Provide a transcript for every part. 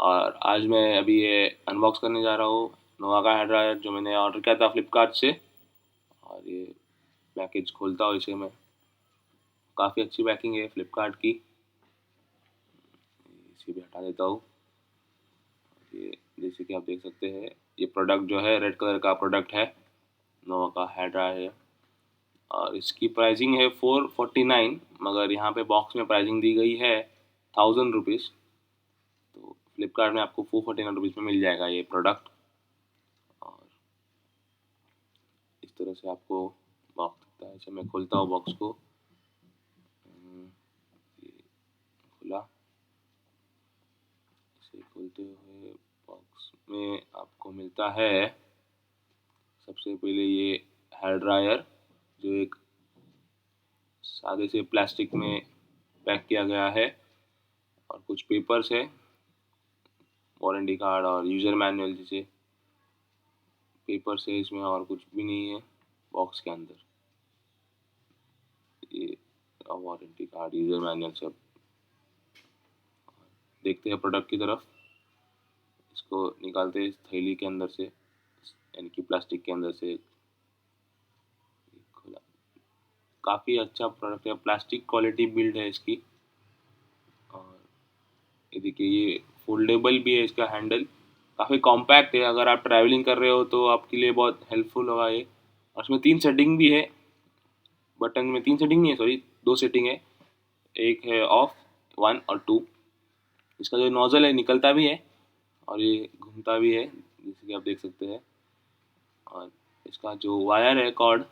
और आज मैं अभी ये अनबॉक्स करने जा रहा हूँ नोवा का हेयर ड्रायर जो मैंने ऑर्डर किया था फ्लिपकार्ट से। और ये पैकेज खोलता हूँ इसे मैं। काफ़ी अच्छी पैकिंग है फ्लिपकार्ट की। इसे भी हटा देता हूँ। ये जैसे कि आप देख सकते हैं ये प्रोडक्ट जो है रेड कलर का प्रोडक्ट है, नोवा का हेयर ड्रायर है। और इसकी प्राइसिंग है 449, मगर यहाँ पे बॉक्स में प्राइसिंग दी गई है 1000 रुपीज़। तो फ्लिपकार्ट में आपको 449 रुपीज़ में मिल जाएगा ये प्रोडक्ट। और इस तरह से आपको बॉक्स दिखता है। इसे मैं खोलता हूँ बॉक्स को। ये खुला। इसे खोलते हुए बॉक्स में आपको मिलता है सबसे पहले ये हेयर ड्रायर जो एक सादे से प्लास्टिक में पैक किया गया है। और कुछ पेपर्स है, वारंटी कार्ड और यूज़र मैनुअल जैसे पेपर्स है इसमें, और कुछ भी नहीं है बॉक्स के अंदर। ये वारंटी कार्ड यूज़र मैनुअल सब। देखते हैं प्रोडक्ट की तरफ। इसको निकालते हैं थैली के अंदर से, यानी कि प्लास्टिक के अंदर से। खुला। काफ़ी अच्छा प्रोडक्ट है, प्लास्टिक क्वालिटी बिल्ड है इसकी। और ये देखिए ये फोल्डेबल भी है इसका हैंडल। काफ़ी कॉम्पैक्ट है, अगर आप ट्रैवलिंग कर रहे हो तो आपके लिए बहुत हेल्पफुल होगा ये। और इसमें 3 सेटिंग भी है। बटन में 3 सेटिंग नहीं है, सॉरी 2 सेटिंग है। एक है ऑफ, 1 और 2। इसका जो नोज़ल है निकलता भी है और ये घूमता भी है जैसे कि आप देख सकते हैं। और इसका जो वायर है कॉर्ड,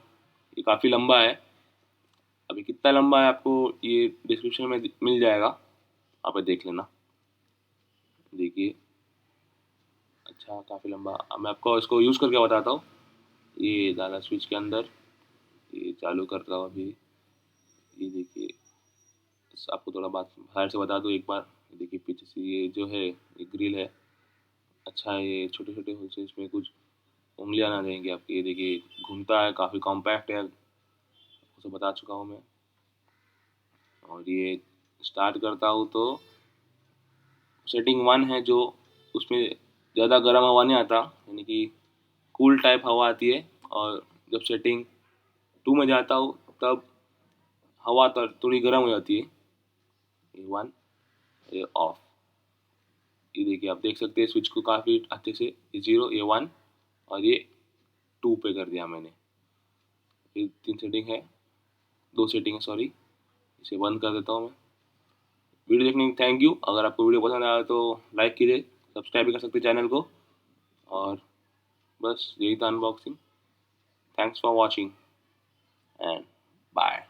ये काफ़ी लंबा है। अभी कितना लंबा है आपको ये डिस्क्रिप्शन में मिल जाएगा, आप देख लेना। देखिए अच्छा काफ़ी लंबा। अब मैं आपको इसको यूज़ करके बताता हूँ। ये डाला स्विच के अंदर, ये चालू कर रहा हूँ अभी। ये देखिए आपको थोड़ा बात बाहर से बता दूँ एक बार। ये देखिए पीछे से ये जो है ये ग्रिल है। अच्छा है, ये छोटे छोटे होल से इसमें कुछ उंगलियां ना देंगे आपकी। ये देखिए घूमता है, काफ़ी कॉम्पैक्ट है, आपको बता चुका हूँ मैं। और ये स्टार्ट करता हूँ तो सेटिंग 1 है जो, उसमें ज़्यादा गर्म हवा नहीं आता, यानी कि कूल टाइप हवा आती है। और जब सेटिंग 2 में जाता हूँ तब हवा तो थोड़ी गर्म हो जाती है। ये 1, ये ऑफ। ये देखिए आप देख सकते हैं स्विच को काफ़ी अच्छे से। ये 0, ये 1 और ये 2 पे कर दिया मैंने। ये 3 सेटिंग है, 2 सेटिंग है सॉरी। इसे बंद कर देता हूँ मैं। वीडियो देखने की थैंक यू। अगर आपको वीडियो पसंद आया तो लाइक कीजिए, सब्सक्राइब भी कर सकते हैं चैनल को। और बस यही था unboxing. Thanks for watching and bye.